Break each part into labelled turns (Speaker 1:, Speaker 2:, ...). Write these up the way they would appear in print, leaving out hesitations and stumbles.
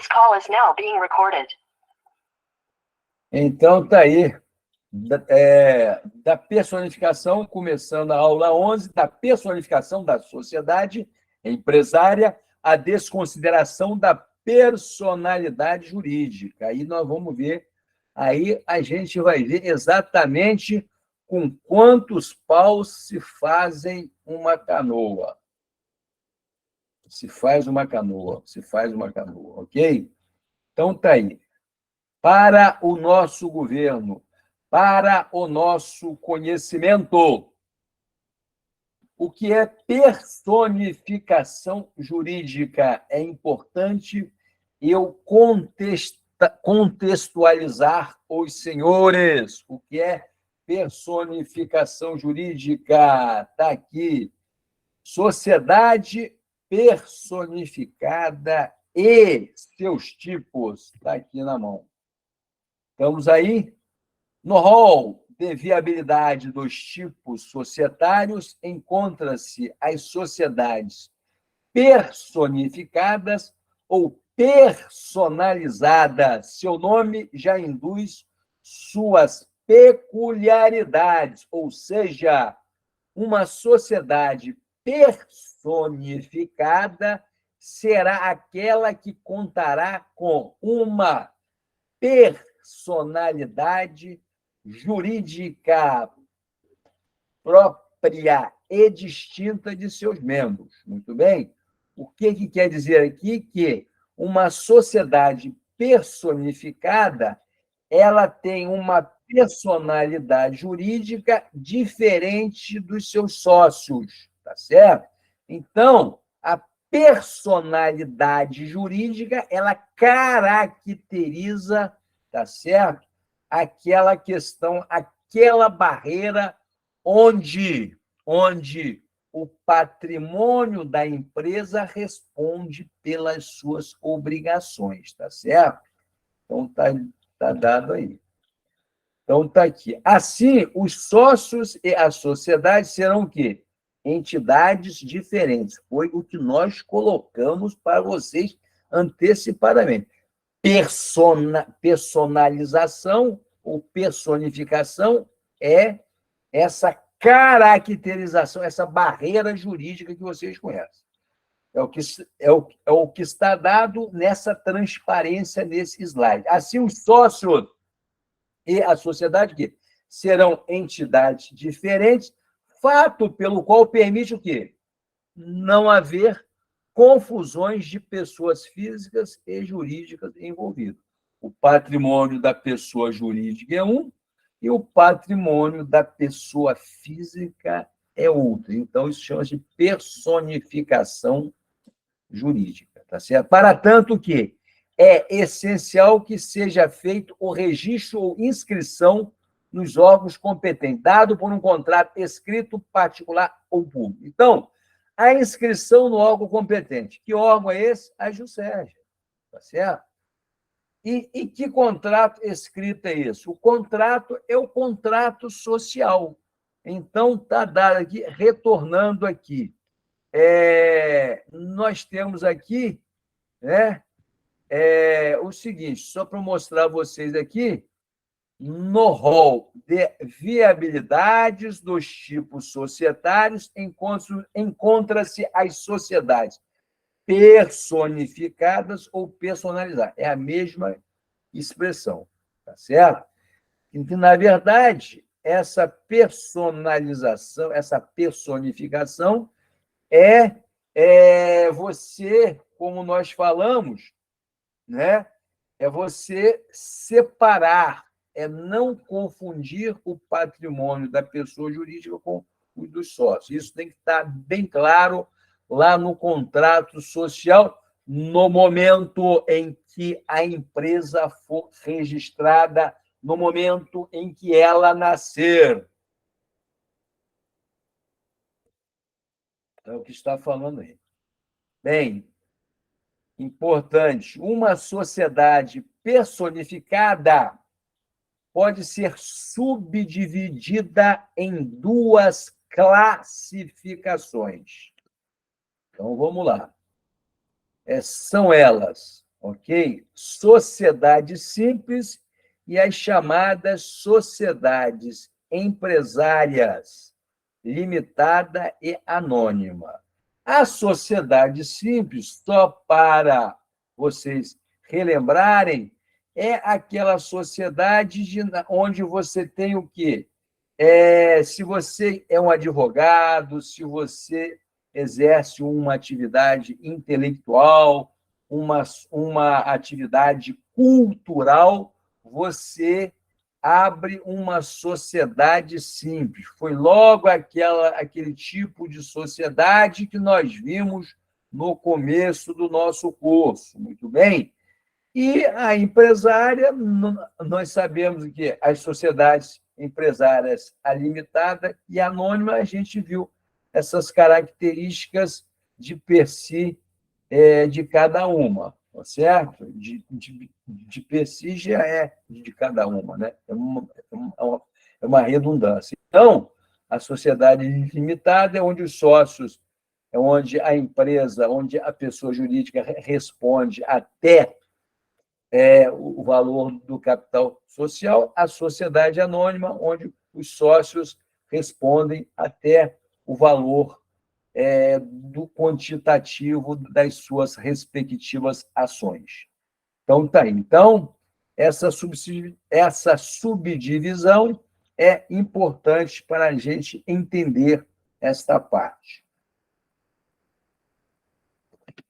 Speaker 1: This call is now being recorded.
Speaker 2: Então, tá aí, da personificação, começando a aula 11, da personificação da sociedade empresária, a desconsideração da personalidade jurídica. Aí nós vamos ver, aí a gente vai ver exatamente com quantos paus se fazem uma canoa. Se faz uma canoa, ok? Então, tá aí. Para o nosso governo, para o nosso conhecimento. O que é personificação jurídica? É importante eu contextualizar os senhores. O que é personificação jurídica? Está aqui. Sociedade personificada e seus tipos. Está aqui na mão. Estamos aí? No rol de viabilidade dos tipos societários, encontra-se as sociedades personificadas ou personalizadas. Seu nome já induz suas peculiaridades, ou seja, uma sociedade personificada será aquela que contará com uma personalidade jurídica própria e distinta de seus membros. Muito bem? O que quer dizer aqui? Que uma sociedade personificada ela tem uma personalidade jurídica diferente dos seus sócios, tá certo? Então, a personalidade jurídica ela caracteriza, tá certo? Aquela questão, aquela barreira onde o patrimônio da empresa responde pelas suas obrigações, tá certo? Então, tá dado aí. Então, está aqui. Assim, os sócios e a sociedade serão o quê? Entidades diferentes. Foi o que nós colocamos para vocês antecipadamente. Personalização ou personificação é essa caracterização, essa barreira jurídica que vocês conhecem. É o que está dado nessa transparência, nesse slide. Assim, os sócios e a sociedade que serão entidades diferentes, fato pelo qual permite o quê? Não haver confusões de pessoas físicas e jurídicas envolvidas. O patrimônio da pessoa jurídica é um e o patrimônio da pessoa física é outro. Então, isso chama-se personificação jurídica, tá certo? Para tanto que é essencial que seja feito o registro ou inscrição nos órgãos competentes, dado por um contrato escrito, particular ou público. Então, a inscrição no órgão competente. Que órgão é esse? A Juscerge, tá certo? E que contrato escrito é esse? O contrato é o contrato social. Então, está dado aqui, retornando aqui. Nós temos aqui, né, o seguinte, só para mostrar a vocês aqui, no rol de viabilidades dos tipos societários, encontra-se as sociedades personificadas ou personalizadas. É a mesma expressão, tá certo? Então, na verdade, essa personalização, essa personificação é você, como nós falamos, né? É você separar, é não confundir o patrimônio da pessoa jurídica com o dos sócios. Isso tem que estar bem claro lá no contrato social, no momento em que a empresa for registrada, no momento em que ela nascer. É o que está falando aí. Bem, importante, uma sociedade personificada pode ser subdividida em duas classificações. Então, vamos lá. São elas ok? Sociedade simples e as chamadas sociedades empresárias, limitada e anônima. A sociedade simples, só para vocês relembrarem, é aquela sociedade onde você tem o quê? Se você é um advogado, se você exerce uma atividade intelectual, uma atividade cultural, você abre uma sociedade simples. Foi logo aquele tipo de sociedade que nós vimos no começo do nosso curso. Muito bem? E a empresária, nós sabemos que as sociedades empresárias, a limitada e a anônima, a gente viu essas características de per si de cada uma, tá certo? De per si já é de cada uma, né? É uma redundância. Então, a sociedade limitada é onde os sócios, é onde a empresa, onde a pessoa jurídica responde até o valor do capital social, a sociedade anônima, onde os sócios respondem até o valor do quantitativo das suas respectivas ações. Então, tá aí. Então, essa subdivisão é importante para a gente entender esta parte.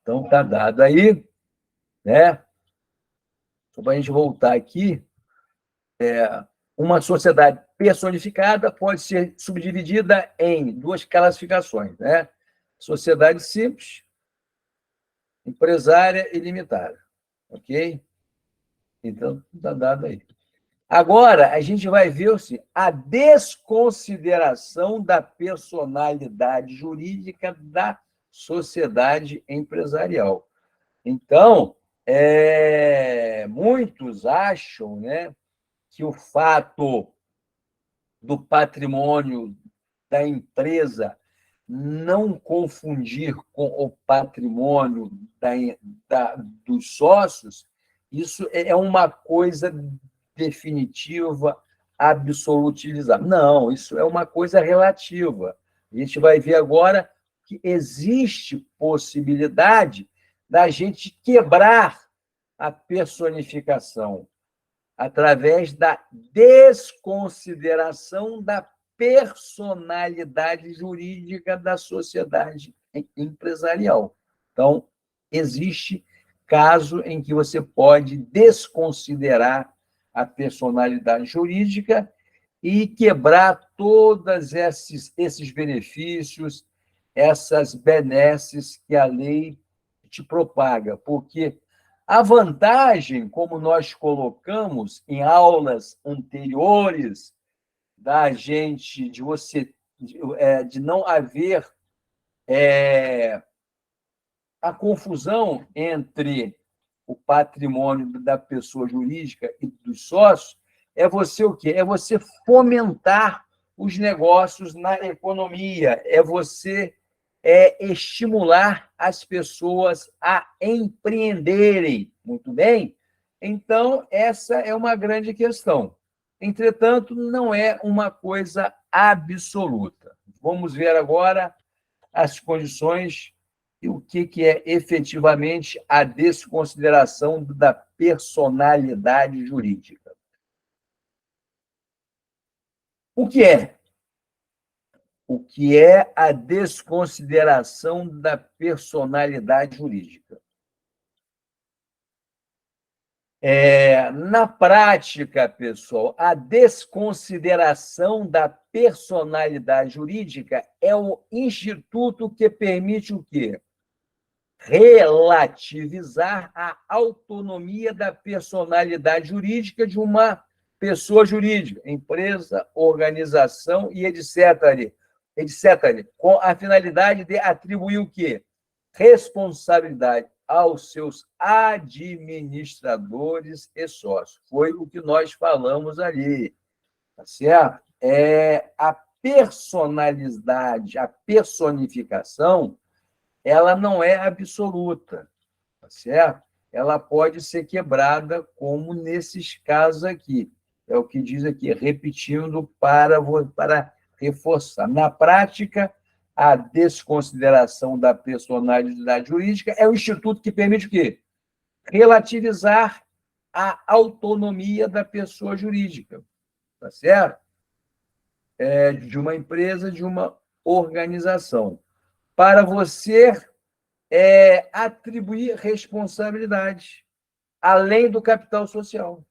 Speaker 2: Então, está dado aí, né? Só para a gente voltar aqui, uma sociedade personificada pode ser subdividida em duas classificações, né? Sociedade simples, empresária e limitada, ok? Então, está dado aí. Agora, a gente vai ver assim, a desconsideração da personalidade jurídica da sociedade empresarial. Então, muitos acham, né, que o fato do patrimônio da empresa não confundir com o patrimônio dos sócios, isso é uma coisa definitiva, absolutizada. Não, isso é uma coisa relativa. A gente vai ver agora que existe possibilidade da gente quebrar a personificação através da desconsideração da personalidade jurídica da sociedade empresarial. Então, existe caso em que você pode desconsiderar a personalidade jurídica e quebrar todos esses benefícios, essas benesses que a lei te propaga, porque a vantagem, como nós colocamos em aulas anteriores, da gente, de não haver a confusão entre o patrimônio da pessoa jurídica e dos sócios, é você o quê? É você fomentar os negócios na economia, é você estimular as pessoas a empreenderem, muito bem? Então, essa é uma grande questão. Entretanto, não é uma coisa absoluta. Vamos ver agora as condições e o que é efetivamente a desconsideração da personalidade jurídica. O que é? O que é a desconsideração da personalidade jurídica? Na prática, pessoal, a desconsideração da personalidade jurídica é o instituto que permite o quê? Relativizar a autonomia da personalidade jurídica de uma pessoa jurídica, empresa, organização e etc., com a finalidade de atribuir o quê? Responsabilidade aos seus administradores e sócios. Foi o que nós falamos ali, tá certo? A personalidade, a personificação, ela não é absoluta, tá certo? ela pode ser quebrada, como nesses casos aqui. É o que diz aqui, repetindo para reforçar. Na prática, a desconsideração da personalidade jurídica é o instituto que permite o quê? Relativizar a autonomia da pessoa jurídica, tá certo? De uma empresa, de uma organização, para você atribuir responsabilidade, além do capital social,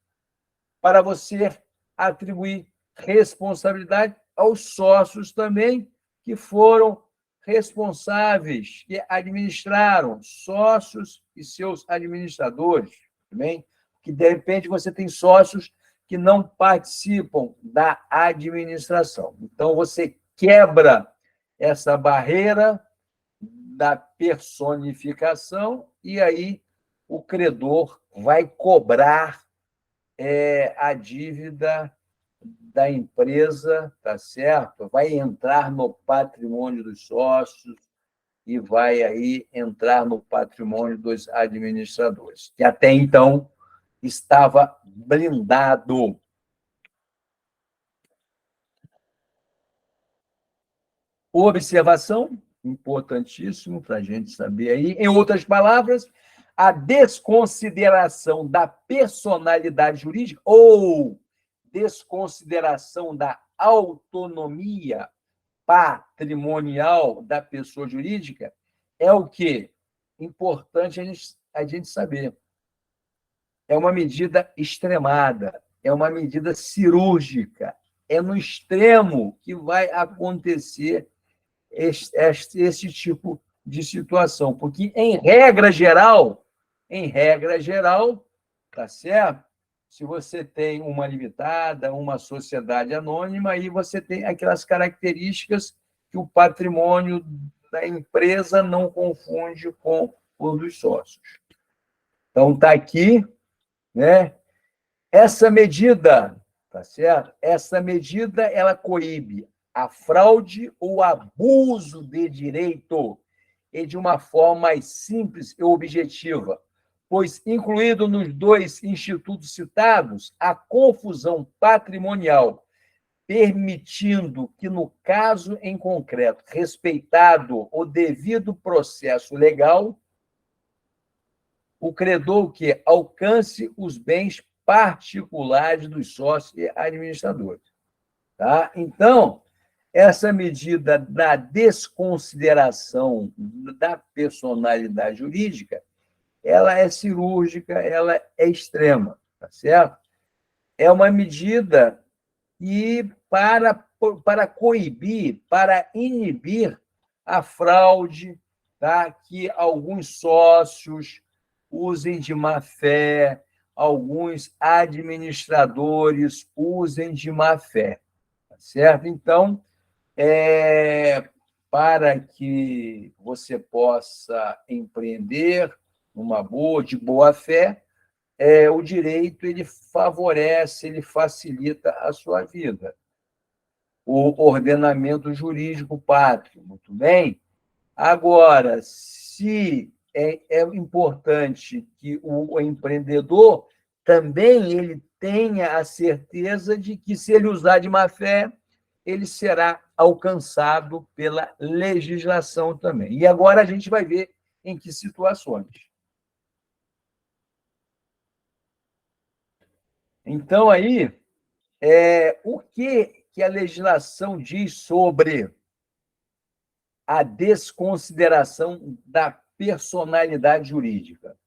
Speaker 2: para você atribuir responsabilidade aos sócios também, que foram responsáveis, que administraram, sócios e seus administradores também, que de repente você tem sócios que não participam da administração. Então, você quebra essa barreira da personificação e aí o credor vai cobrar a dívida da empresa, tá certo? Vai entrar no patrimônio dos sócios e vai aí entrar no patrimônio dos administradores, que até então estava blindado. Observação, importantíssimo para a gente saber aí. Em outras palavras, a desconsideração da personalidade jurídica ou desconsideração da autonomia patrimonial da pessoa jurídica é o que? Importante a gente saber. É uma medida extremada, é uma medida cirúrgica, é no extremo que vai acontecer esse tipo de situação, porque em regra geral, tá certo? Se você tem uma limitada, uma sociedade anônima, aí você tem aquelas características que o patrimônio da empresa não confunde com o dos sócios. Então, está aqui, né? Essa medida, tá certo? Essa medida, ela coíbe a fraude ou abuso de direito e de uma forma mais simples e objetiva, pois, incluído nos dois institutos citados, a confusão patrimonial, permitindo que, no caso em concreto, respeitado o devido processo legal, o credor que alcance os bens particulares dos sócios e administradores. Tá? Então, essa medida da desconsideração da personalidade jurídica, ela é cirúrgica, ela é extrema, tá certo? É uma medida para coibir, para inibir a fraude, tá? Que alguns sócios usem de má fé, alguns administradores usem de má fé, tá certo? Então, para que você possa empreender de boa fé, o direito ele favorece, ele facilita a sua vida. O ordenamento jurídico pátrio, muito bem. Agora, se é importante que o empreendedor também ele tenha a certeza de que, se ele usar de má fé, ele será alcançado pela legislação também. E agora a gente vai ver em que situações. Então, aí, o que a legislação diz sobre a desconsideração da personalidade jurídica?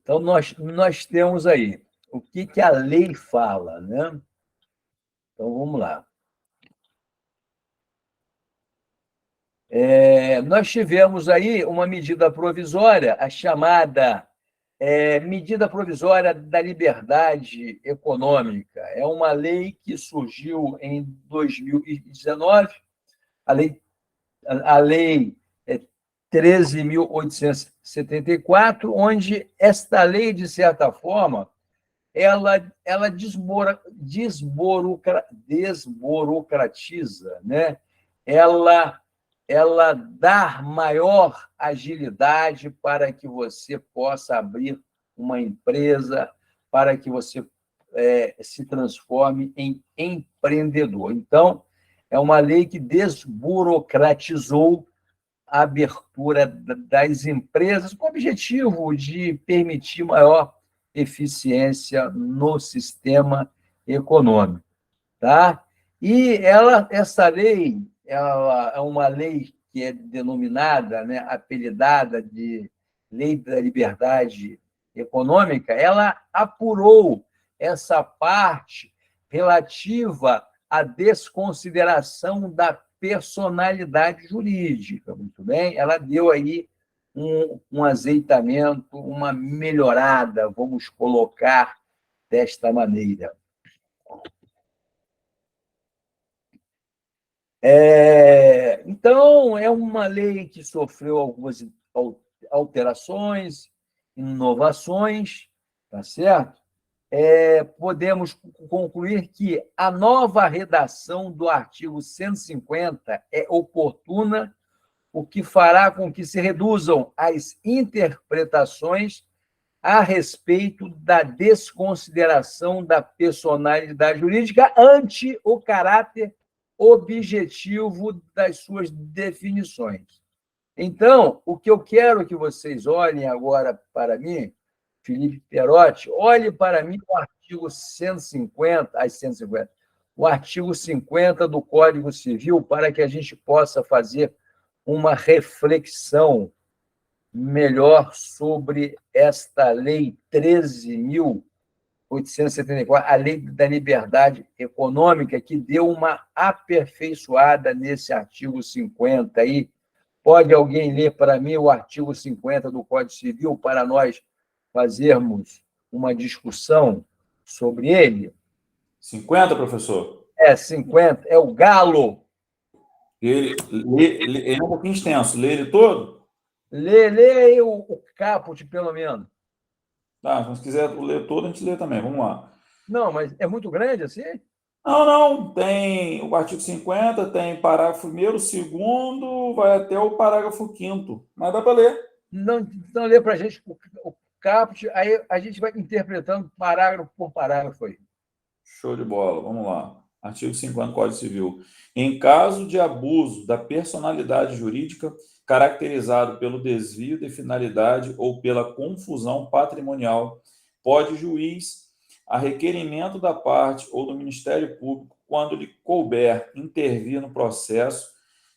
Speaker 2: Então, nós temos aí o que a lei fala, né? Então, vamos lá. Nós tivemos aí uma medida provisória, a chamada Medida Provisória da Liberdade Econômica. É uma lei que surgiu em 2019, a lei 13.874, onde esta lei, de certa forma, ela desburocratiza, né? Ela ela dá maior agilidade para que você possa abrir uma empresa, para que você se transforme em empreendedor. Então, é uma lei que desburocratizou a abertura das empresas com o objetivo de permitir maior eficiência no sistema econômico, tá? E essa lei, ela é uma lei que é denominada, né, apelidada de Lei da Liberdade Econômica. Ela apurou essa parte relativa à desconsideração da personalidade jurídica, muito bem? Ela deu aí um azeitamento, uma melhorada, vamos colocar desta maneira. Então, é uma lei que sofreu algumas alterações, inovações, tá certo? Podemos concluir que a nova redação do artigo 150 é oportuna, o que fará com que se reduzam as interpretações a respeito da desconsideração da personalidade jurídica ante o caráter objetivo das suas definições. Então, o que eu quero que vocês olhem agora para mim, Felipe Perotti, olhe para mim o artigo 150, o artigo 50 do Código Civil, para que a gente possa fazer uma reflexão melhor sobre esta Lei 13.874, a Lei da Liberdade Econômica, que deu uma aperfeiçoada nesse artigo 50 aí. Pode alguém ler para mim o artigo 50 do Código Civil para nós fazermos uma discussão sobre ele?
Speaker 3: 50, professor?
Speaker 2: 50, é o galo.
Speaker 3: Ele é um pouquinho extenso. Lê ele todo?
Speaker 2: Lê aí o caput, pelo menos.
Speaker 3: Tá, se quiser ler todo, a gente lê também. Vamos lá.
Speaker 2: Não, mas é muito grande assim?
Speaker 3: Não. Tem o artigo 50, tem parágrafo 1º, 2º, vai até o parágrafo 5º. Mas dá para ler.
Speaker 2: Não, então lê para a gente o caput, aí a gente vai interpretando parágrafo por parágrafo aí.
Speaker 3: Show de bola. Vamos lá. Artigo 50 do Código Civil. Em caso de abuso da personalidade jurídica, caracterizado pelo desvio de finalidade ou pela confusão patrimonial, pode o juiz, a requerimento da parte ou do Ministério Público, quando lhe couber intervir no processo,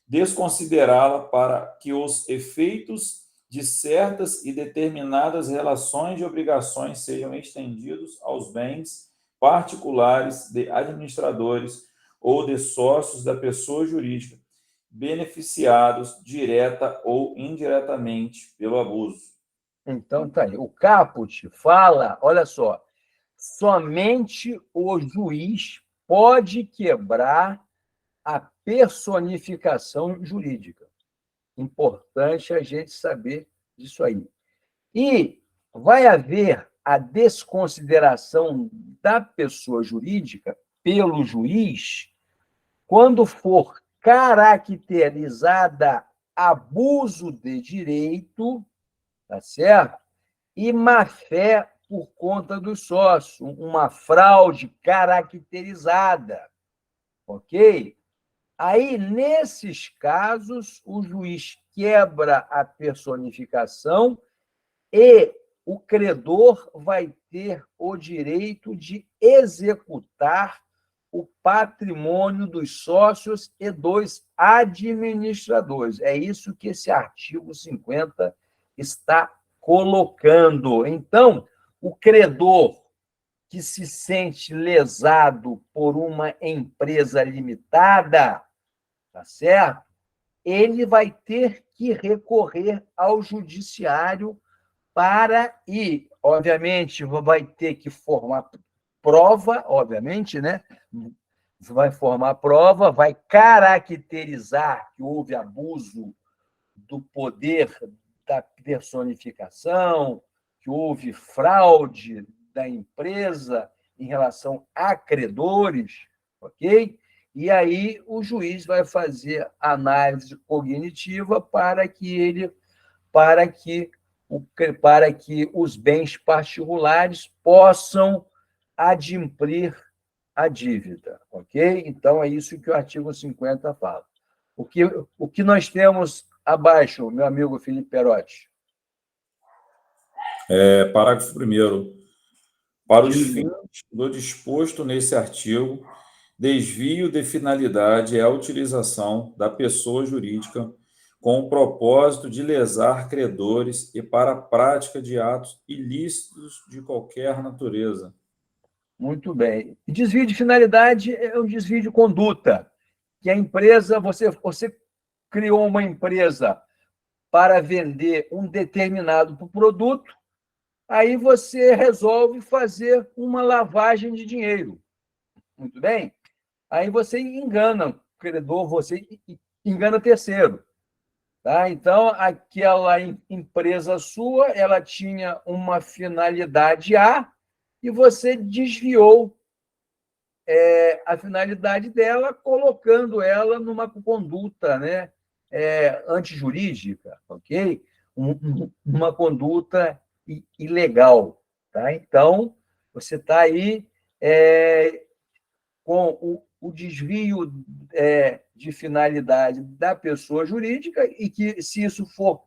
Speaker 3: desconsiderá-la para que os efeitos de certas e determinadas relações de obrigações sejam estendidos aos bens particulares de administradores ou de sócios da pessoa jurídica, beneficiados direta ou indiretamente pelo abuso.
Speaker 2: Então, tá aí. O caput fala, olha só, somente o juiz pode quebrar a personificação jurídica. Importante a gente saber disso aí. E vai haver a desconsideração da pessoa jurídica pelo juiz quando for caracterizada abuso de direito, tá certo? E má-fé por conta do sócio, uma fraude caracterizada, ok? Aí, nesses casos, o juiz quebra a personificação e o credor vai ter o direito de executar o patrimônio dos sócios e dos administradores. É isso que esse artigo 50 está colocando. Então, o credor que se sente lesado por uma empresa limitada, tá certo? Ele vai ter que recorrer ao judiciário e, obviamente, vai ter que formar prova, obviamente, né? Vai formar prova, vai caracterizar que houve abuso do poder da personificação, que houve fraude da empresa em relação a credores, ok? E aí o juiz vai fazer análise cognitiva para que os bens particulares possam adimplir a dívida, ok? Então, é isso que o artigo 50 fala. O que nós temos abaixo, meu amigo Felipe Perotti?
Speaker 3: Parágrafo 1º. Para os fins do disposto nesse artigo, desvio de finalidade é a utilização da pessoa jurídica com o propósito de lesar credores e para a prática de atos ilícitos de qualquer natureza.
Speaker 2: Muito bem. Desvio de finalidade é um desvio de conduta, que a empresa, você criou uma empresa para vender um determinado produto, aí você resolve fazer uma lavagem de dinheiro. Muito bem? Aí você engana o credor, você engana terceiro. Tá? Então, aquela empresa sua, ela tinha uma finalidade A e você desviou a finalidade dela, colocando ela numa conduta, né, antijurídica, ok? Uma conduta ilegal. Tá? Então, você está aí com o desvio de finalidade da pessoa jurídica e que, se isso for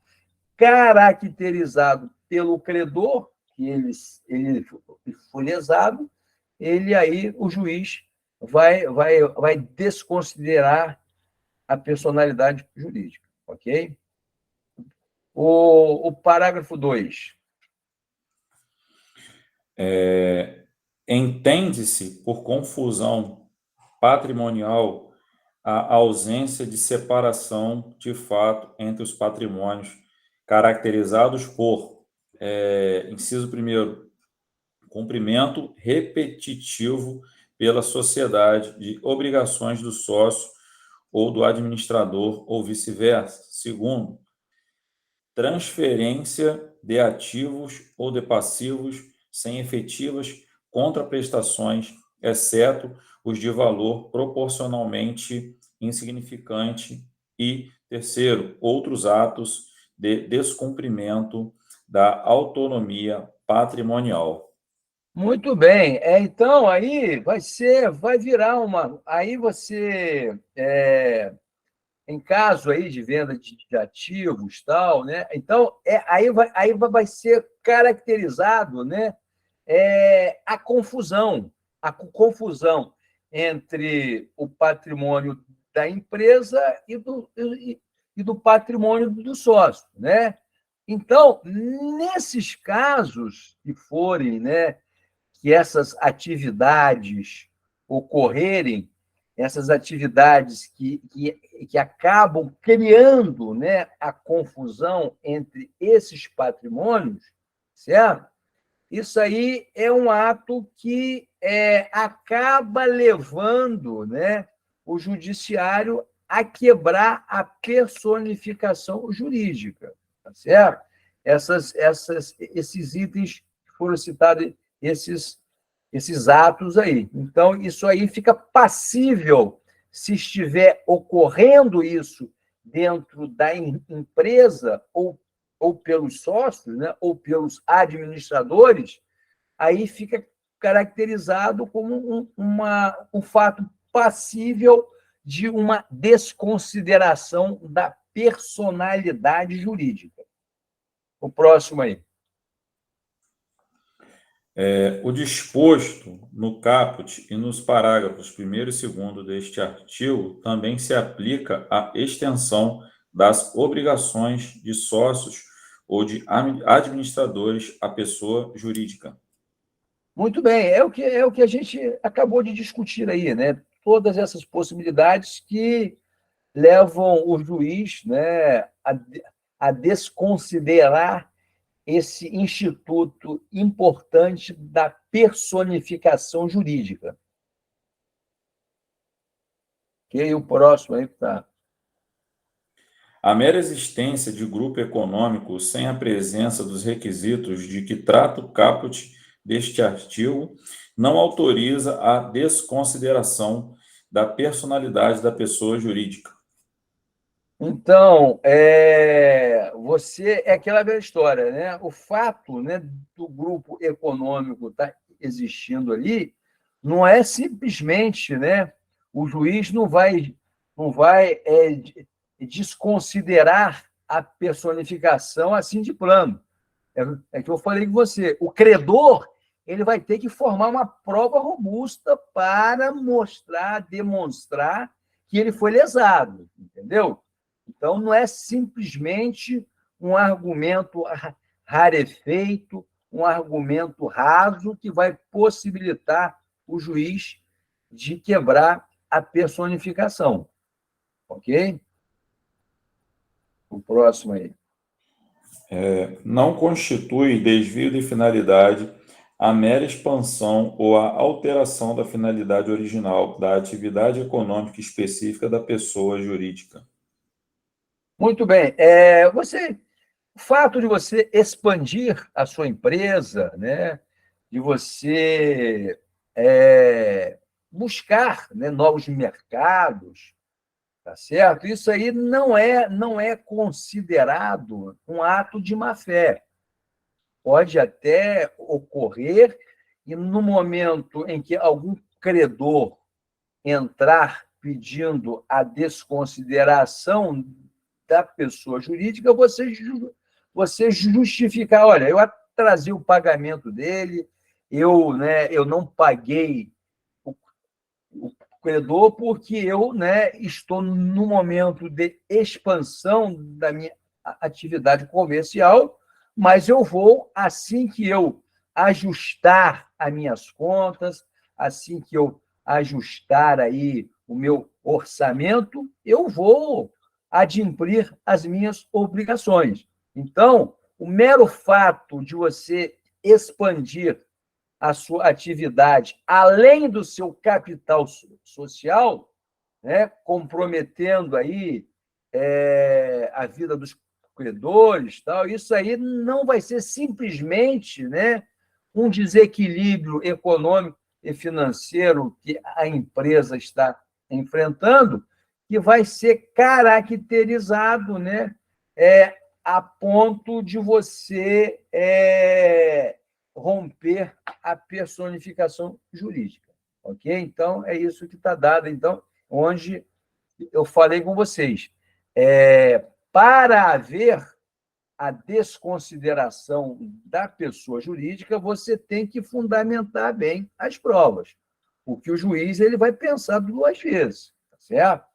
Speaker 2: caracterizado pelo credor, que ele foi lesado, o juiz vai desconsiderar a personalidade jurídica, ok? O parágrafo 2.
Speaker 3: Entende-se por confusão patrimonial a ausência de separação de fato entre os patrimônios caracterizados por, inciso 1º, cumprimento repetitivo pela sociedade de obrigações do sócio ou do administrador ou vice-versa. Segundo, transferência de ativos ou de passivos sem efetivas contraprestações, exceto os de valor proporcionalmente insignificante. E, terceiro, outros atos de descumprimento da autonomia patrimonial.
Speaker 2: Muito bem. Então, aí vai virar uma. Aí você, em caso aí de venda de ativos, tal, né? Então, aí vai ser caracterizado, né, a confusão entre o patrimônio da empresa e do patrimônio do sócio, né? Então, nesses casos que forem, né, que essas atividades ocorrerem, essas atividades que acabam criando, né, a confusão entre esses patrimônios, certo? Isso aí é um ato que acaba levando, né, o judiciário a quebrar a personificação jurídica, tá certo? Esses itens que foram citados, esses atos aí. Então, isso aí fica passível, se estiver ocorrendo isso dentro da empresa ou pelos sócios, né, ou pelos administradores, aí fica caracterizado como um fato passível de uma desconsideração da personalidade jurídica. O próximo aí.
Speaker 3: O disposto no caput e nos parágrafos 1º e 2º deste artigo também se aplica à extensão das obrigações de sócios ou de administradores à pessoa jurídica.
Speaker 2: Muito bem, é o que a gente acabou de discutir aí, né? Todas essas possibilidades que levam o juiz, né, a desconsiderar esse instituto importante da personificação jurídica. Ok? O próximo aí está.
Speaker 3: A mera existência de grupo econômico sem a presença dos requisitos de que trata o caput deste artigo não autoriza a desconsideração da personalidade da pessoa jurídica.
Speaker 2: Então, você é aquela velha história, né? O fato, né, do grupo econômico estar existindo ali não é simplesmente, né? O juiz não vai desconsiderar a personificação assim de plano. É que eu falei com você. O credor ele vai ter que formar uma prova robusta para mostrar, demonstrar que ele foi lesado, entendeu? Então, não é simplesmente um argumento rarefeito, um argumento raso que vai possibilitar o juiz de quebrar a personificação. Ok? O próximo aí.
Speaker 3: Não constitui desvio de finalidade a mera expansão ou a alteração da finalidade original da atividade econômica específica da pessoa jurídica.
Speaker 2: Muito bem. O fato de você expandir a sua empresa, né, de você buscar, né, novos mercados, tá certo? Isso aí não é considerado um ato de má-fé. Pode até ocorrer, e no momento em que algum credor entrar pedindo a desconsideração da pessoa jurídica, você justificar, olha, eu atrasei o pagamento dele, eu não paguei o credor porque eu, né, estou no momento de expansão da minha atividade comercial, mas eu vou, assim que eu ajustar as minhas contas, assim que eu ajustar aí o meu orçamento, eu vou adimplir as minhas obrigações. Então, o mero fato de você expandir a sua atividade além do seu capital social, né, comprometendo aí a vida dos credores, tal, isso aí não vai ser simplesmente, né, um desequilíbrio econômico e financeiro que a empresa está enfrentando, que vai ser caracterizado, né, a ponto de você romper a personificação jurídica. Ok? Então, é isso que está dado, então, onde eu falei com vocês. Para haver a desconsideração da pessoa jurídica, você tem que fundamentar bem as provas, porque o juiz ele vai pensar duas vezes, tá certo?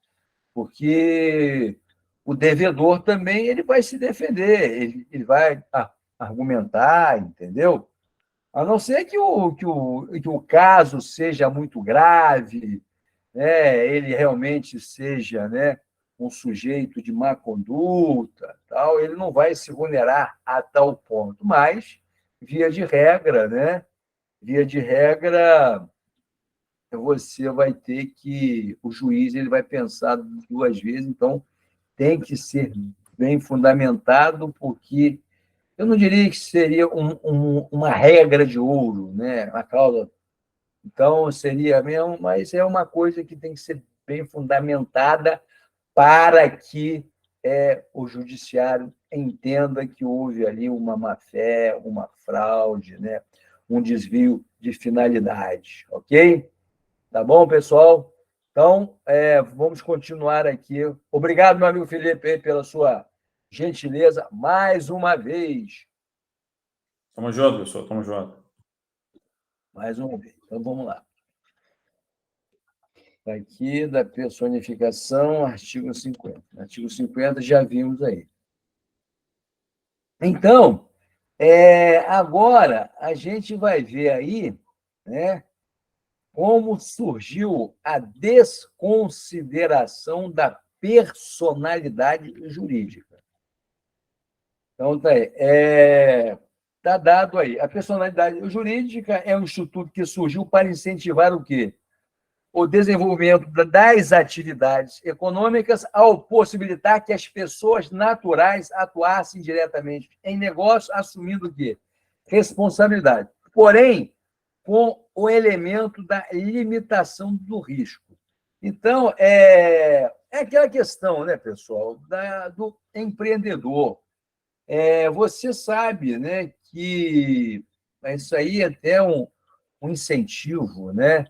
Speaker 2: Porque o devedor também ele vai se defender, ele vai argumentar, entendeu? A não ser que o caso seja muito grave, né, ele realmente seja, né, um sujeito de má conduta, tal, ele não vai se vulnerar a tal ponto. Mas, via de regra, né, via de regra, você vai ter que, o juiz ele vai pensar duas vezes, então tem que ser bem fundamentado, porque eu não diria que seria uma regra de ouro, né, uma cláusula. Então, seria mesmo, mas é uma coisa que tem que ser bem fundamentada para que o judiciário entenda que houve ali uma má-fé, uma fraude, né? Um desvio de finalidade, ok? Tá bom, pessoal? Então, vamos continuar aqui. Obrigado, meu amigo Felipe, pela sua gentileza mais uma vez.
Speaker 3: Tamo junto, pessoal, tamo junto.
Speaker 2: Mais uma vez. Então, vamos lá. Aqui, da personificação, artigo 50. Artigo 50 já vimos aí. Então, agora a gente vai ver aí, né, como surgiu a desconsideração da personalidade jurídica. Então, tá dado aí. A personalidade jurídica é um instituto que surgiu para incentivar o quê? O desenvolvimento das atividades econômicas ao possibilitar que as pessoas naturais atuassem diretamente em negócio, assumindo o quê? Responsabilidade. Porém, com o elemento da limitação do risco. Então, é aquela questão, né, pessoal, do empreendedor. Você sabe, né, que isso aí é até um incentivo, né?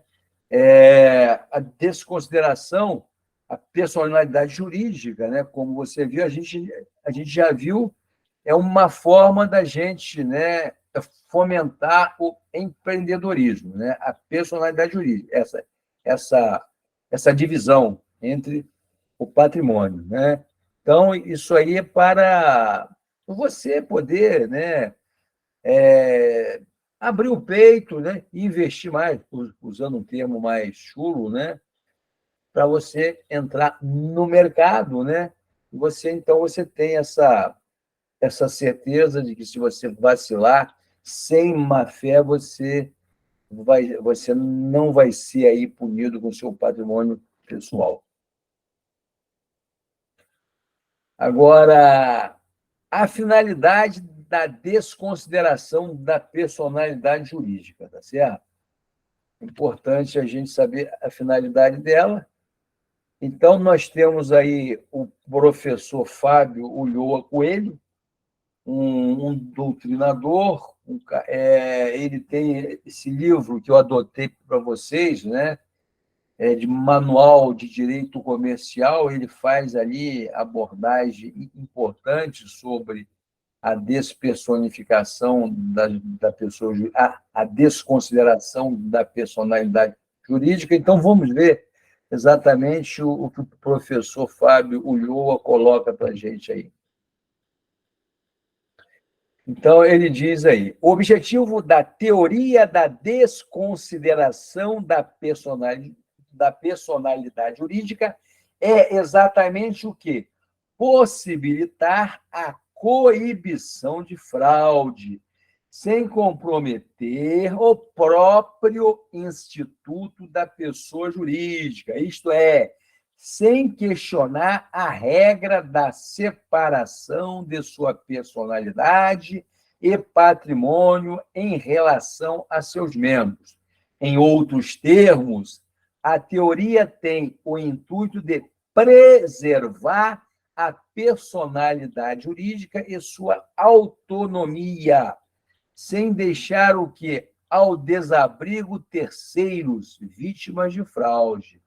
Speaker 2: A desconsideração à personalidade jurídica, né? Como você viu, a gente já viu, é uma forma da gente, né, fomentar o empreendedorismo, né? A personalidade jurídica, essa, essa divisão entre o patrimônio, né? Então, isso aí é para você poder, né, abrir o peito, né, e investir mais, usando um termo mais chulo, né, para você entrar no mercado, né? Então você tem essa certeza de que se você vacilar, sem má fé, você não vai ser aí punido com seu patrimônio pessoal. Agora, a finalidade da desconsideração da personalidade jurídica, tá certo? Importante a gente saber a finalidade dela. Então, nós temos aí o professor Fábio Ulloa Coelho, um doutrinador, ele tem esse livro que eu adotei para vocês, né? De manual de direito comercial, ele faz ali abordagem importante sobre a despersonificação da pessoa, a desconsideração da personalidade jurídica. Então, vamos ver exatamente o que o professor Fábio Ulloa coloca para a gente aí. Então, ele diz aí: o objetivo da teoria da desconsideração da personalidade jurídica é exatamente o quê? Possibilitar a coibição de fraude, sem comprometer o próprio instituto da pessoa jurídica, isto é, sem questionar a regra da separação de sua personalidade e patrimônio em relação a seus membros. Em outros termos, a teoria tem o intuito de preservar a personalidade jurídica e sua autonomia, sem deixar o que? Ao desabrigo terceiros, vítimas de fraude.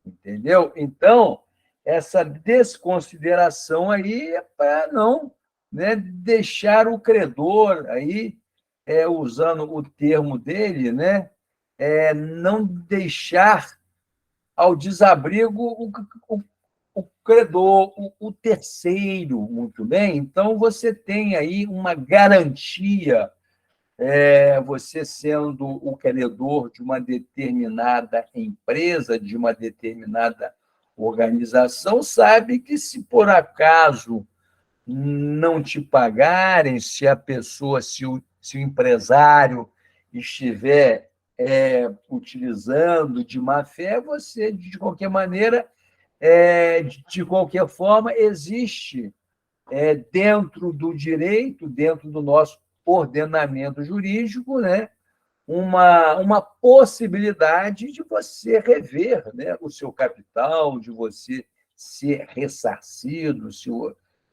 Speaker 2: Entendeu? Então, essa desconsideração aí é para não, né, deixar o credor aí, usando o termo dele, né, não deixar ao desabrigo o credor, o terceiro, muito bem? Então, você tem aí uma garantia, você sendo o credor de uma determinada empresa, de uma determinada organização, sabe que se por acaso não te pagarem, se a pessoa, se o empresário estiver utilizando de má fé, você, de qualquer maneira, de qualquer forma, existe dentro do direito, dentro do nosso ordenamento jurídico, né, uma possibilidade de você rever, né, o seu capital, de você ser ressarcido,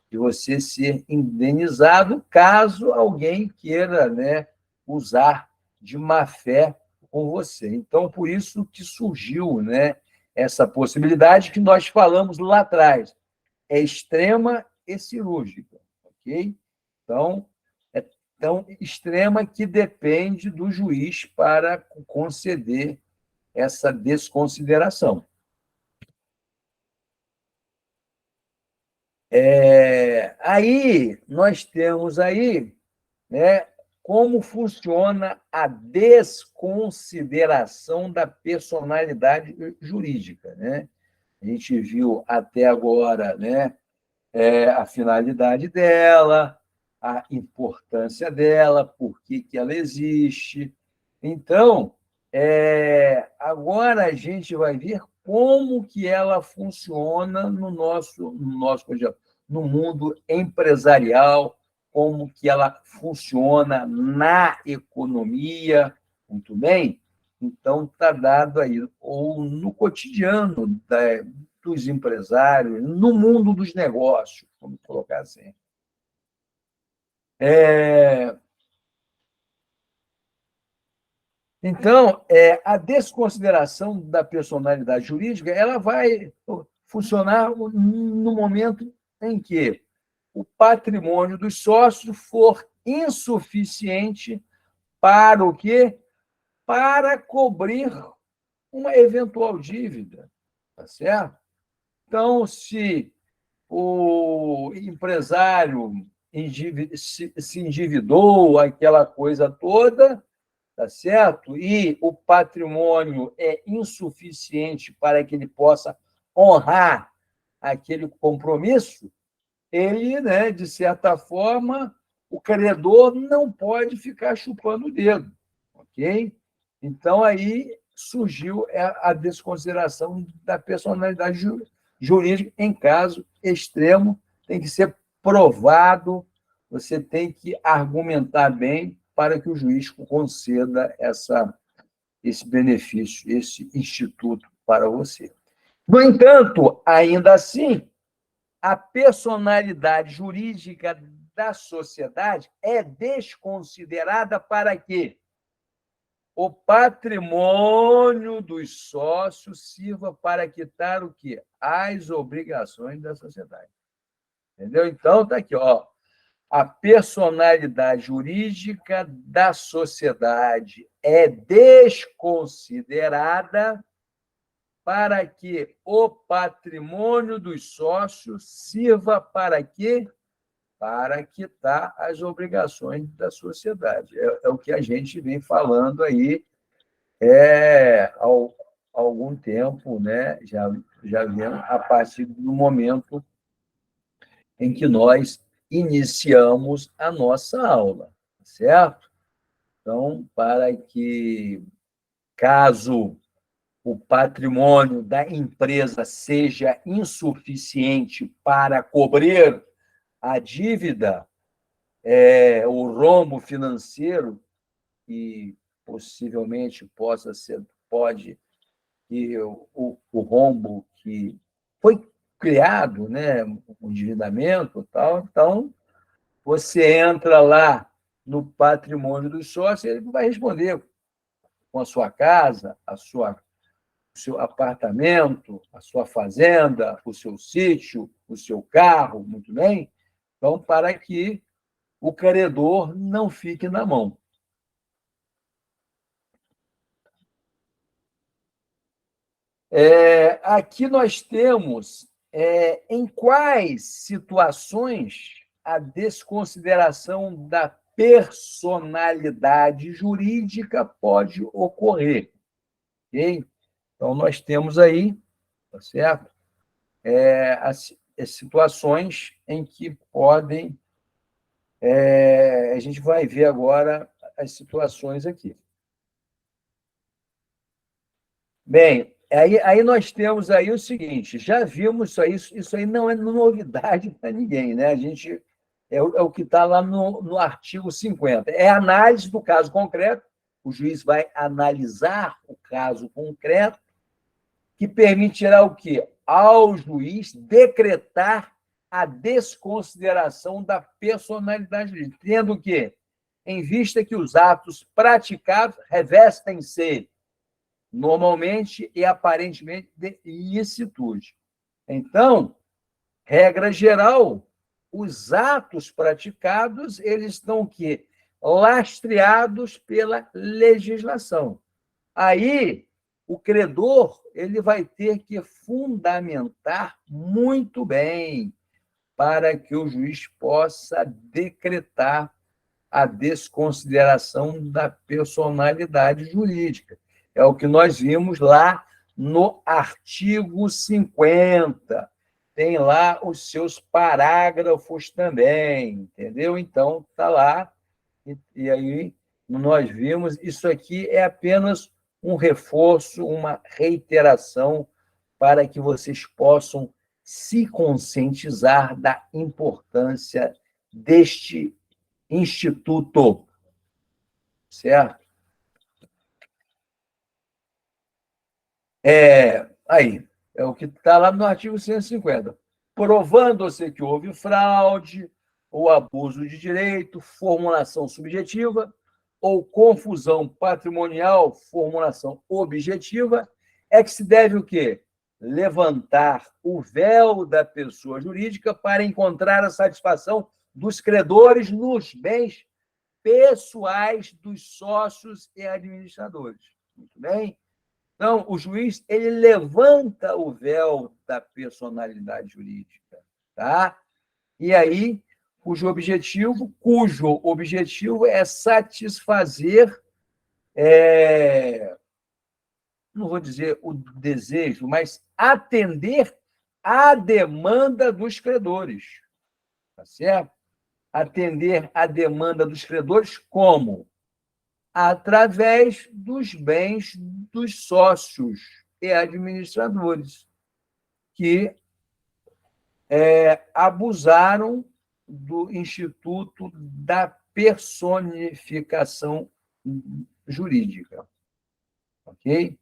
Speaker 2: de você ser indenizado, caso alguém queira, né, usar de má fé com você. Então, por isso que surgiu, né, essa possibilidade que nós falamos lá atrás. É extrema e cirúrgica, ok? Então, é tão extrema que depende do juiz para conceder essa desconsideração. Aí, nós temos aí, né, como funciona a desconsideração da personalidade jurídica, né? A gente viu até agora, né, a finalidade dela, a importância dela, por que ela existe. Então, agora a gente vai ver como que ela funciona por exemplo, no mundo empresarial, como que ela funciona na economia, muito bem? Então, está dado aí, ou no cotidiano dos empresários, no mundo dos negócios, vamos colocar assim. Então, a desconsideração da personalidade jurídica ela vai funcionar no momento em que o patrimônio dos sócios for insuficiente para o quê? Para cobrir uma eventual dívida, tá certo? Então, se o empresário se endividou, aquela coisa toda, tá certo? E o patrimônio é insuficiente para que ele possa honrar aquele compromisso, ele, né, de certa forma, o credor não pode ficar chupando o dedo, ok? Então, aí surgiu a desconsideração da personalidade jurídica em caso extremo, tem que ser provado, você tem que argumentar bem para que o juiz conceda esse benefício, esse instituto para você. No entanto, ainda assim, a personalidade jurídica da sociedade é desconsiderada para quê? O patrimônio dos sócios sirva para quitar o quê? As obrigações da sociedade. Entendeu? Então, está aqui, ó. A personalidade jurídica da sociedade é desconsiderada para que o patrimônio dos sócios sirva para quê? Para quitar as obrigações da sociedade. É o que a gente vem falando aí há algum tempo, né? Já vemos a partir do momento em que nós iniciamos a nossa aula, certo? Então, para que, caso o patrimônio da empresa seja insuficiente para cobrir a dívida, o rombo financeiro, que possivelmente pode que o rombo que foi criado, né, o endividamento e tal, então você entra lá no patrimônio do sócio, ele vai responder com a sua casa, o seu apartamento, a sua fazenda, o seu sítio, o seu carro, muito bem? Então, para que o credor não fique na mão. Aqui nós temos em quais situações a desconsideração da personalidade jurídica pode ocorrer. Okay? Então, nós temos aí, tá certo? As situações em que podem. A gente vai ver agora as situações aqui. Bem, aí nós temos aí o seguinte, já vimos isso aí não é novidade para ninguém, né? A gente é o que está lá no artigo 50. É a análise do caso concreto, o juiz vai analisar o caso concreto, que permitirá o quê? Ao juiz decretar a desconsideração da personalidade jurídica, tendo o quê? Em vista que os atos praticados revestem-se normalmente e aparentemente de ilicitude. Então, regra geral, os atos praticados, eles estão o quê? Lastreados pela legislação. Aí, o credor ele vai ter que fundamentar muito bem para que o juiz possa decretar a desconsideração da personalidade jurídica. É o que nós vimos lá no artigo 50. Tem lá os seus parágrafos também, entendeu? Então, está lá. E aí nós vimos, isso aqui é apenas um reforço, uma reiteração para que vocês possam se conscientizar da importância deste instituto, certo? Aí, é o que está lá no artigo 150. Provando-se que houve fraude ou abuso de direito, formulação subjetiva, ou confusão patrimonial, formulação objetiva, é que se deve o quê? Levantar o véu da pessoa jurídica para encontrar a satisfação dos credores nos bens pessoais dos sócios e administradores. Muito bem? Então, o juiz ele levanta o véu da personalidade jurídica, tá? E aí, cujo objetivo é satisfazer, não vou dizer o desejo, mas atender à demanda dos credores, tá certo? Atender à demanda dos credores como? Através dos bens dos sócios e administradores, que abusaram do Instituto da Personificação Jurídica. Ok?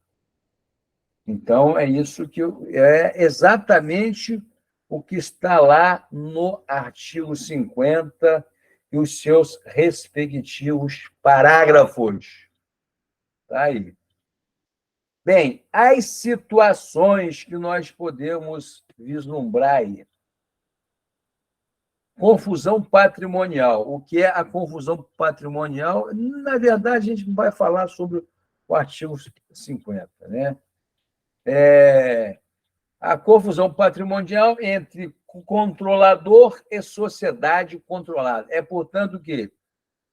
Speaker 2: Então, é isso que é exatamente o que está lá no artigo 50 e os seus respectivos parágrafos. Está aí. Bem, as situações que nós podemos vislumbrar aí. Confusão patrimonial. O que é a confusão patrimonial? Na verdade, a gente vai falar sobre o artigo 50, né? A confusão patrimonial entre controlador e sociedade controlada. É, portanto, o quê?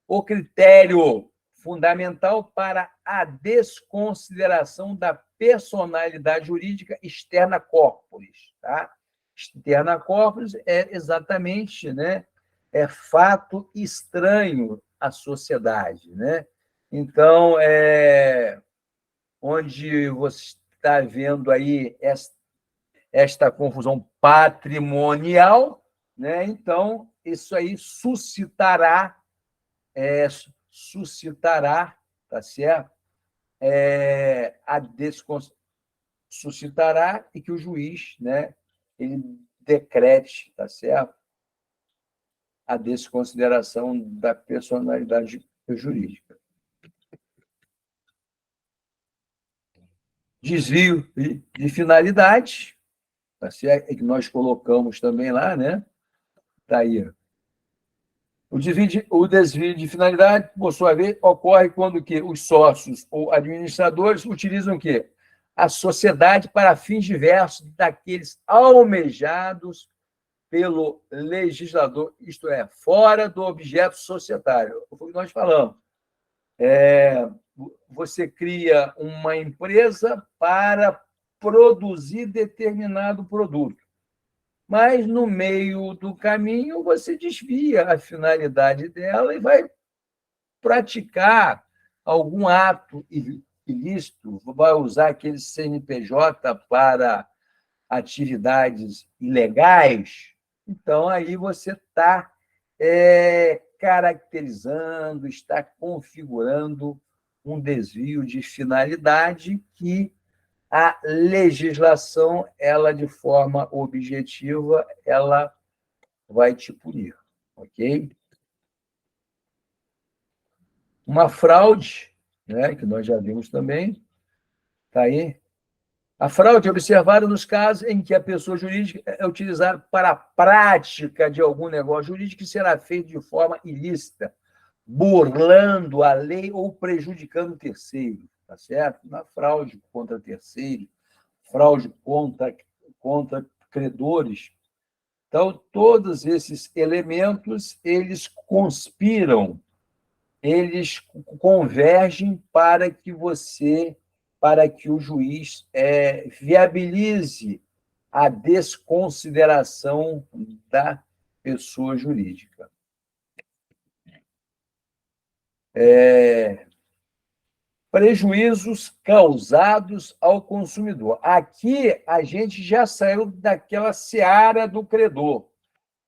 Speaker 2: O critério fundamental para a desconsideração da personalidade jurídica externa corporis. Tá? Externa corporis é exatamente, né, fato estranho à sociedade. Né? Então, onde você está vendo aí esta confusão patrimonial, né? Então, isso aí suscitará, tá certo? Suscitará e que o juiz, né, ele decrete, tá certo? A desconsideração da personalidade jurídica. Desvio de finalidade, tá certo? É que nós colocamos também lá, né? Está aí. O desvio de finalidade, por sua vez, ocorre quando que os sócios ou administradores utilizam o quê? A sociedade para fins diversos daqueles almejados pelo legislador, isto é, fora do objeto societário. Foi o que nós falamos. Você cria uma empresa para produzir determinado produto. Mas, no meio do caminho, você desvia a finalidade dela e vai praticar algum ato ilícito, vai usar aquele CNPJ para atividades ilegais. Então, aí você está caracterizando, está configurando um desvio de finalidade que a legislação, ela, de forma objetiva, ela vai te punir, ok? Uma fraude, né, que nós já vimos também, está aí. A fraude é observada nos casos em que a pessoa jurídica é utilizada para a prática de algum negócio jurídico que será feito de forma ilícita, burlando a lei ou prejudicando o terceiro, tá certo? Na fraude contra terceiro, fraude contra credores. Então, todos esses elementos, eles conspiram, eles convergem para que o juiz viabilize a desconsideração da pessoa jurídica. Prejuízos causados ao consumidor. Aqui a gente já saiu daquela seara do credor.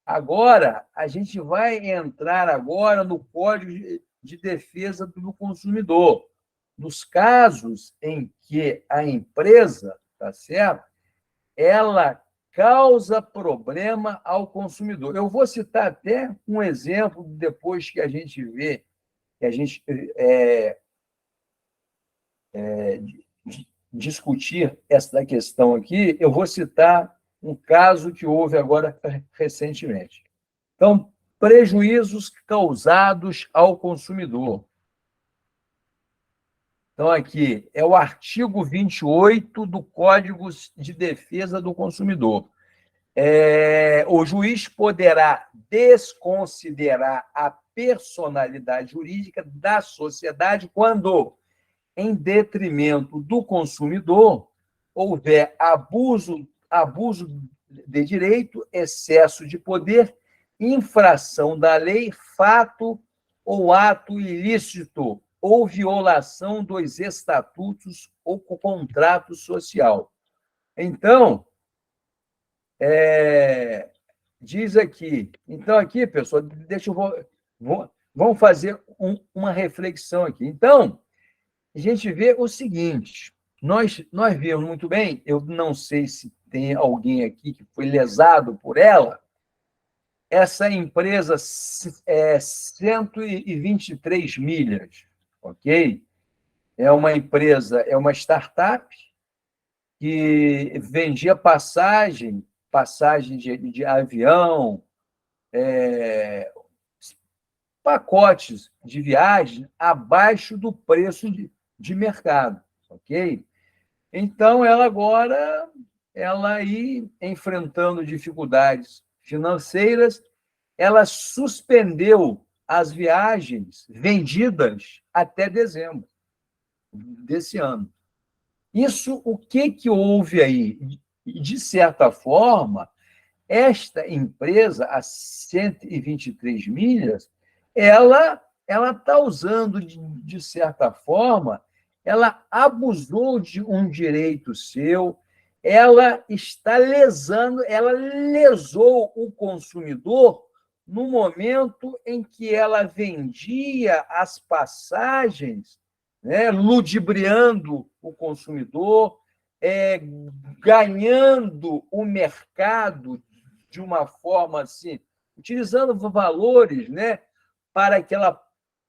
Speaker 2: Agora, a gente vai entrar agora no Código de Defesa do Consumidor. nos casos em que a empresa, tá certo? Ela causa problema ao consumidor. Eu vou citar até um exemplo depois que a gente vê, que a gente discutir essa questão aqui, eu vou citar um caso que houve agora recentemente. Então, prejuízos causados ao consumidor. Então, aqui é o artigo 28 do Código de Defesa do Consumidor. O juiz poderá desconsiderar a personalidade jurídica da sociedade quando, em detrimento do consumidor, houver abuso de direito, excesso de poder, infração da lei, fato ou ato ilícito ou violação dos estatutos ou contrato social. Então, diz aqui. Então, aqui, pessoal, vamos fazer uma reflexão aqui. Então, a gente vê o seguinte: nós vimos muito bem, eu não sei se tem alguém aqui que foi lesado por ela, essa empresa 123 milhas, ok? É uma empresa, é uma startup que vendia passagem de avião, pacotes de viagem abaixo do preço de mercado, ok? Então, ela aí, enfrentando dificuldades financeiras, ela suspendeu as viagens vendidas até dezembro desse ano. Isso, o que houve aí? De certa forma, esta empresa, a 123 milhas, ela está usando, de certa forma, ela abusou de um direito seu, ela lesou o consumidor no momento em que ela vendia as passagens, né, ludibriando o consumidor, ganhando o mercado de uma forma assim, utilizando valores, né, para que ela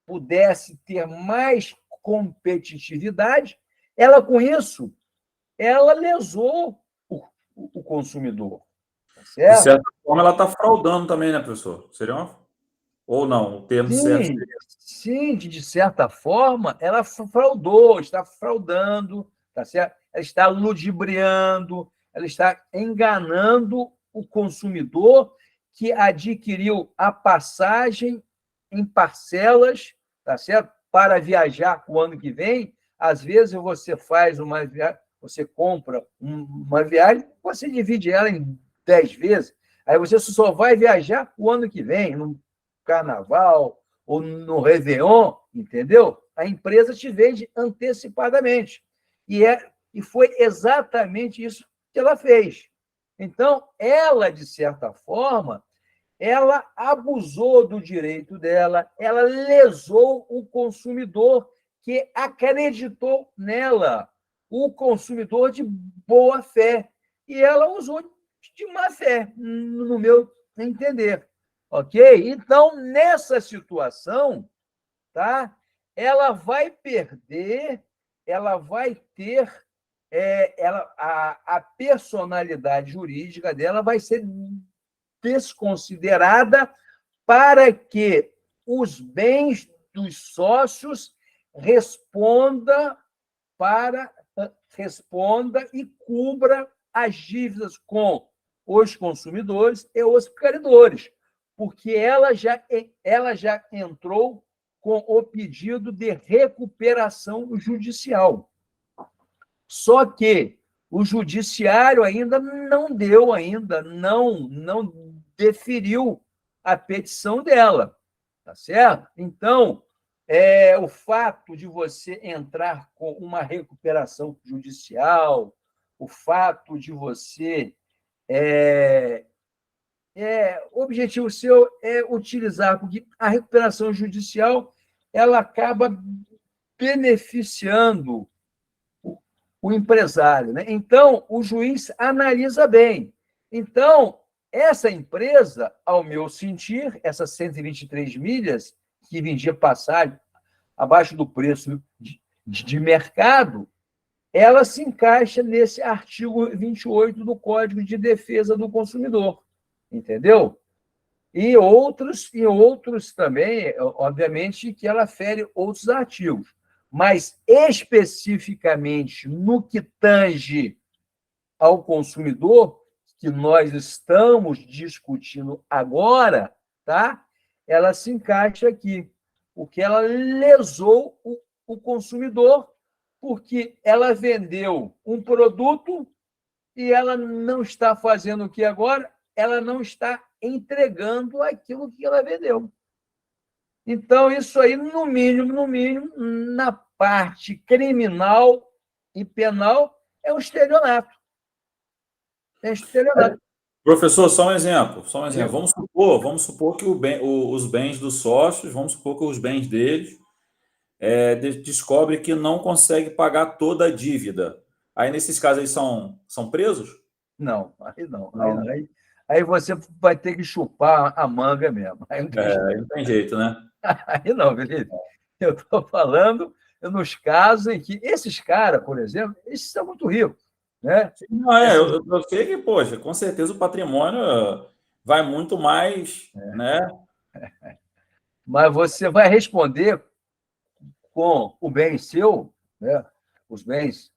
Speaker 2: pudesse ter mais competitividade. Ela, com isso, ela lesou o consumidor. Tá certo?
Speaker 3: De certa forma, ela está fraudando também, né, professor? Seria uma... Ou não? O termo certo seria...
Speaker 2: Sim, de certa forma, ela fraudou, está fraudando, tá certo? Ela está ludibriando, ela está enganando o consumidor que adquiriu a passagem em parcelas, tá certo? Para viajar o ano que vem. Às vezes você faz uma viagem, você compra uma viagem, você divide ela em 10 vezes, aí você só vai viajar o ano que vem, no Carnaval ou no Réveillon, entendeu? A empresa te vende antecipadamente. E foi exatamente isso que ela fez. Então, ela, de certa forma, ela abusou do direito dela, ela lesou o consumidor que acreditou nela, o consumidor de boa fé. E ela usou de má fé, no meu entender. Ok? Então, nessa situação, tá? Ela vai perder, ela vai ter, a personalidade jurídica dela vai ser desconsiderada para que os bens dos sócios responda e cubra as dívidas com os consumidores e os credores, porque ela já entrou com o pedido de recuperação judicial. Só que o judiciário ainda não deferiu a petição dela, tá certo? Então, o fato de você entrar com uma recuperação judicial, o fato de você... o objetivo seu é utilizar, porque a recuperação judicial ela acaba beneficiando o empresário, né? Então, o juiz analisa bem. Então, essa empresa, ao meu sentir, essas 123 milhas, que vendia passagem abaixo do preço de mercado, ela se encaixa nesse artigo 28 do Código de Defesa do Consumidor, entendeu? E outros também, obviamente, que ela fere outros artigos. Mas, especificamente, no que tange ao consumidor, que nós estamos discutindo agora, tá? Ela se encaixa aqui, porque ela lesou o consumidor, porque ela vendeu um produto e ela não está fazendo o que agora? Ela não está entregando aquilo que ela vendeu. Então, isso aí, no mínimo, na parte criminal e penal, é um estelionato. É um estelionato.
Speaker 3: Professor, só um exemplo. Vamos supor que os bens dos sócios, vamos supor que os bens deles descobre que não consegue pagar toda a dívida. Aí, nesses casos, eles são presos?
Speaker 2: Não, aí não.
Speaker 3: Não.
Speaker 2: Aí você vai ter que chupar a manga mesmo. Aí não tem jeito.
Speaker 3: Aí não tem jeito, né?
Speaker 2: Aí não, Felipe. Eu estou falando nos casos em que esses caras, por exemplo, eles são muito ricos, né?
Speaker 3: Não, eu sei que, poxa, com certeza o patrimônio vai muito mais, né?
Speaker 2: Mas você vai responder com o bem seu, né? Os bens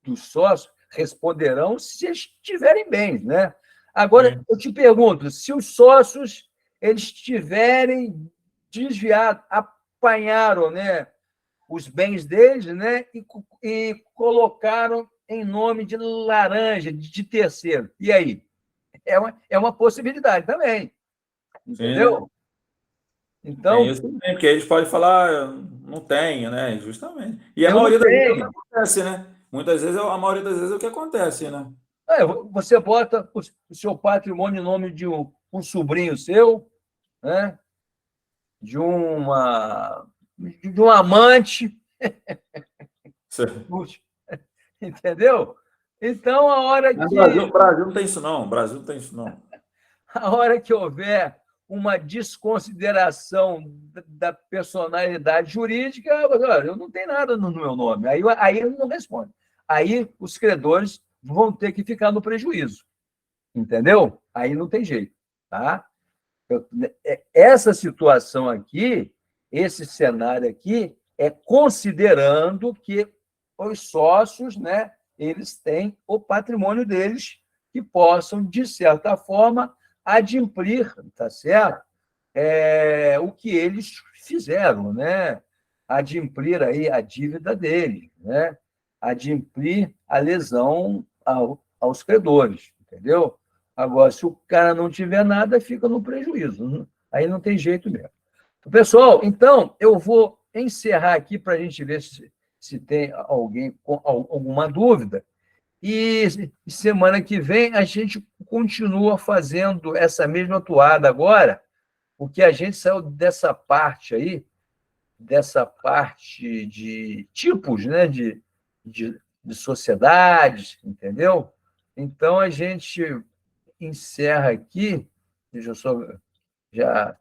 Speaker 2: dos sócios responderão se eles tiverem bens, né? Agora, eu te pergunto, se os sócios eles tiverem desviado, apanharam, né, os bens deles, né, e colocaram em nome de laranja, de terceiro. E aí? É uma possibilidade também, entendeu?
Speaker 3: Sim, tem
Speaker 2: Então,
Speaker 3: isso também, porque eles podem falar, não tenho, né? Justamente. E a
Speaker 2: eu não
Speaker 3: maioria das vezes é o que
Speaker 2: tenho.
Speaker 3: acontece, né? Muitas vezes, a maioria das vezes é o que acontece, né?
Speaker 2: Você bota o seu patrimônio em nome de um sobrinho seu, né? de um amante, entendeu? Então,
Speaker 3: Mas Brasil não tem isso, não. Brasil não tem isso, não.
Speaker 2: a hora que houver uma desconsideração da personalidade jurídica, eu não tenho nada no meu nome. Aí ele não responde. Aí os credores vão ter que ficar no prejuízo, entendeu? Aí não tem jeito, tá? Essa situação aqui, esse cenário aqui, é considerando que os sócios, né, eles têm o patrimônio deles que possam, de certa forma, adimplir, tá certo? O que eles fizeram, né? Adimplir aí a dívida deles, né? Adimplir a lesão aos credores, entendeu? Agora, se o cara não tiver nada, fica no prejuízo. Aí não tem jeito mesmo. Pessoal, então, eu vou encerrar aqui para a gente ver se tem alguém com alguma dúvida. E semana que vem a gente continua fazendo essa mesma toada agora, porque a gente saiu dessa parte aí, dessa parte de tipos, né, de sociedades, entendeu? Então, a gente encerra aqui, deixa eu só já